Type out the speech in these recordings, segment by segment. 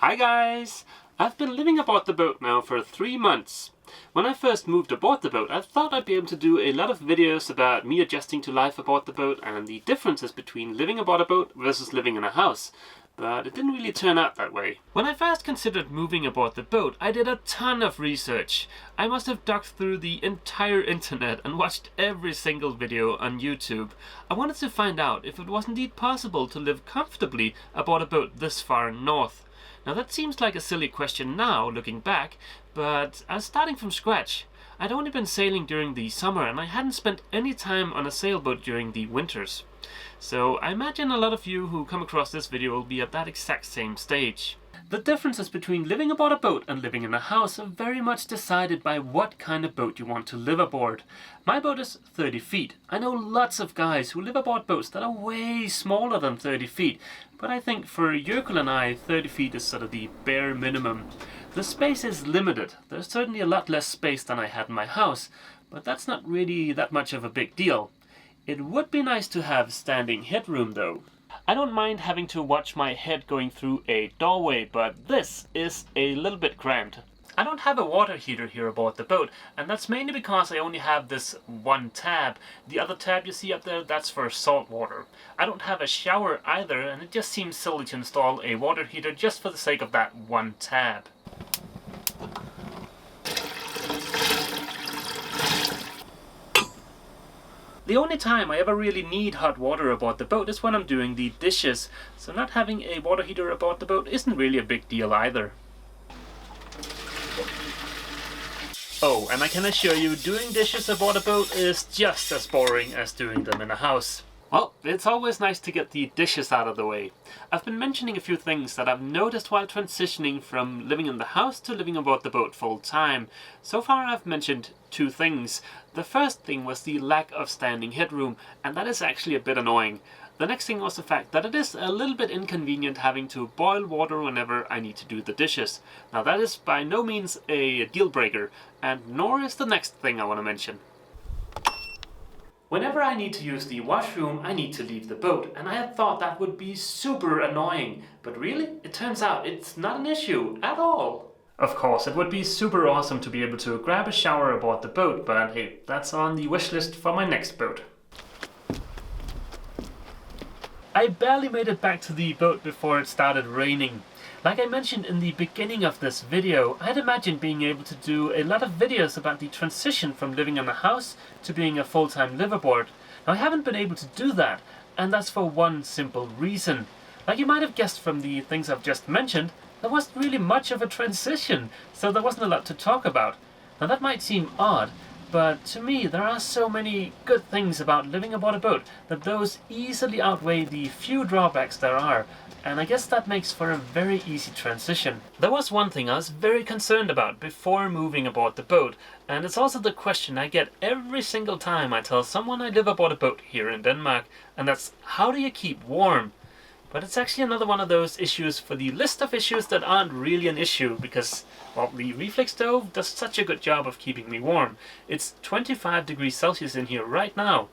Hi guys! I've been living aboard the boat now for 3 months. When I first moved aboard the boat, I thought I'd be able to do a lot of videos about me adjusting to life aboard the boat and the differences between living aboard a boat versus living in a house. But it didn't really turn out that way. When I first considered moving aboard the boat, I did a ton of research. I must have dug through the entire internet and watched every single video on YouTube. I wanted to find out if it was indeed possible to live comfortably aboard a boat this far north. Now that seems like a silly question now, looking back, but I was starting from scratch. I'd only been sailing during the summer and I hadn't spent any time on a sailboat during the winters. So I imagine a lot of you who come across this video will be at that exact same stage. The differences between living aboard a boat and living in a house are very much decided by what kind of boat you want to live aboard. My boat is 30 feet. I know lots of guys who live aboard boats that are way smaller than 30 feet, but I think for Jurkel and I, 30 feet is sort of the bare minimum. The space is limited. There's certainly a lot less space than I had in my house, but that's not really that much of a big deal. It would be nice to have standing headroom though. I don't mind having to watch my head going through a doorway, but this is a little bit cramped. I don't have a water heater here aboard the boat, and that's mainly because I only have this one tab. The other tab you see up there, that's for salt water. I don't have a shower either, and it just seems silly to install a water heater just for the sake of that one tab. The only time I ever really need hot water aboard the boat is when I'm doing the dishes, so not having a water heater aboard the boat isn't really a big deal either. Oh, and I can assure you, doing dishes aboard a boat is just as boring as doing them in a house. Well, it's always nice to get the dishes out of the way. I've been mentioning a few things that I've noticed while transitioning from living in the house to living aboard the boat full time. So far I've mentioned 2 things. The first thing was the lack of standing headroom, and that is actually a bit annoying. The next thing was the fact that it is a little bit inconvenient having to boil water whenever I need to do the dishes. Now that is by no means a deal breaker, and nor is the next thing I want to mention. Whenever I need to use the washroom, I need to leave the boat, and I had thought that would be super annoying. But really, it turns out it's not an issue at all. Of course, it would be super awesome to be able to grab a shower aboard the boat, but hey, that's on the wish list for my next boat. I barely made it back to the boat before it started raining. Like I mentioned in the beginning of this video, I'd imagined being able to do a lot of videos about the transition from living in a house to being a full-time liveaboard. Now I haven't been able to do that, and that's for one simple reason. Like you might have guessed from the things I've just mentioned, there wasn't really much of a transition, so there wasn't a lot to talk about. Now that might seem odd, but to me there are so many good things about living aboard a boat that those easily outweigh the few drawbacks there are. And I guess that makes for a very easy transition. There was one thing I was very concerned about before moving aboard the boat, and it's also the question I get every single time I tell someone I live aboard a boat here in Denmark, and that's how do you keep warm? But it's actually another one of those issues for the list of issues that aren't really an issue because, well, the reflex stove does such a good job of keeping me warm. It's 25 degrees Celsius in here right now.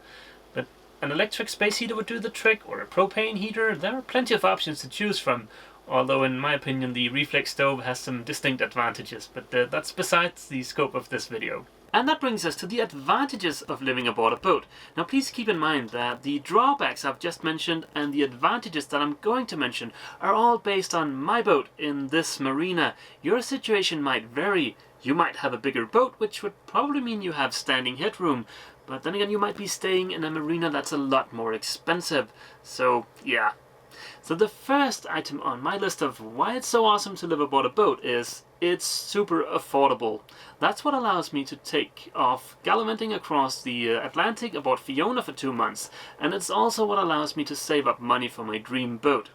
An electric space heater would do the trick, or a propane heater. There are plenty of options to choose from, although in my opinion the reflex stove has some distinct advantages, but that's besides the scope of this video. And that brings us to the advantages of living aboard a boat. Now please keep in mind that the drawbacks I've just mentioned and the advantages that I'm going to mention are all based on my boat in this marina. Your situation might vary. You might have a bigger boat, which would probably mean you have standing headroom. But then again, you might be staying in a marina that's a lot more expensive. So, yeah. So the first item on my list of why it's so awesome to live aboard a boat is it's super affordable. That's what allows me to take off gallivanting across the Atlantic aboard Fiona for 2 months. And it's also what allows me to save up money for my dream boat.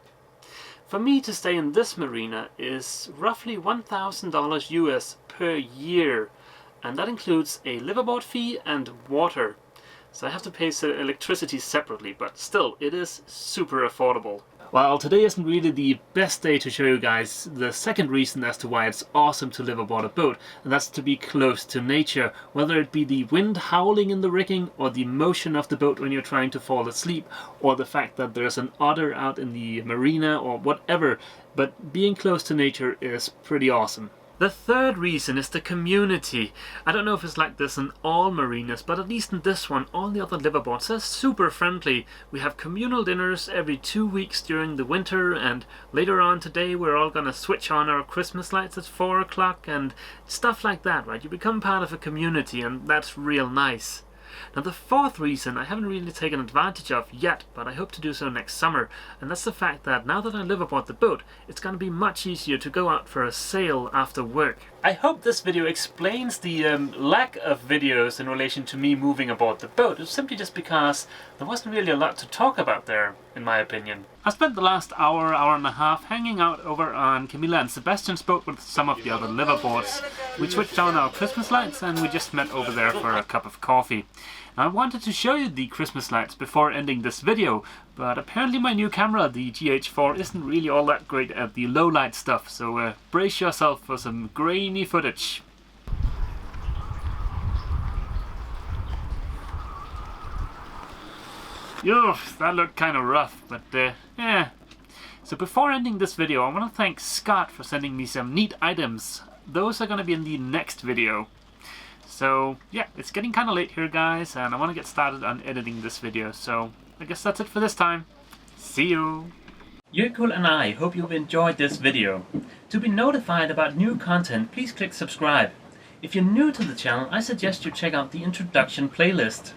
For me to stay in this marina is roughly $1,000 US per year. And that includes a liveaboard fee and water. So I have to pay electricity separately, but still, it is super affordable. Well, today isn't really the best day to show you guys the second reason as to why it's awesome to live aboard a boat, and that's to be close to nature, whether it be the wind howling in the rigging, or the motion of the boat when you're trying to fall asleep, or the fact that there's an otter out in the marina, or whatever. But being close to nature is pretty awesome. The third reason is the community. I don't know if it's like this in all marinas, but at least in this one, all the other liveaboards are super friendly. We have communal dinners every 2 weeks during the winter, and later on today we're all gonna switch on our Christmas lights at 4 o'clock and stuff like that, right? You become part of a community, and that's real nice. Now the fourth reason I haven't really taken advantage of yet, but I hope to do so next summer, and that's the fact that now that I live aboard the boat, it's going to be much easier to go out for a sail after work. I hope this video explains the lack of videos in relation to me moving aboard the boat. It's simply just because there wasn't really a lot to talk about there, in my opinion. I spent the last hour and a half hanging out over on Camilla and Sebastian's boat with some of the other liveaboards. We switched on our Christmas lights and we just met over there for a cup of coffee. I wanted to show you the Christmas lights before ending this video, but apparently my new camera, the GH4, isn't really all that great at the low light stuff, so brace yourself for some grainy footage. Yo, that looked kind of rough, but yeah. So before ending this video, I want to thank Scott for sending me some neat items. Those are going to be in the next video. So yeah, it's getting kind of late here, guys, and I want to get started on editing this video, so I guess that's it for this time. See you! Jökull and I hope you've enjoyed this video. To be notified about new content, please click subscribe. If you're new to the channel, I suggest you check out the introduction playlist.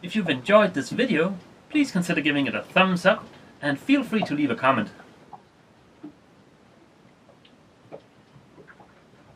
If you've enjoyed this video, please consider giving it a thumbs up, and feel free to leave a comment.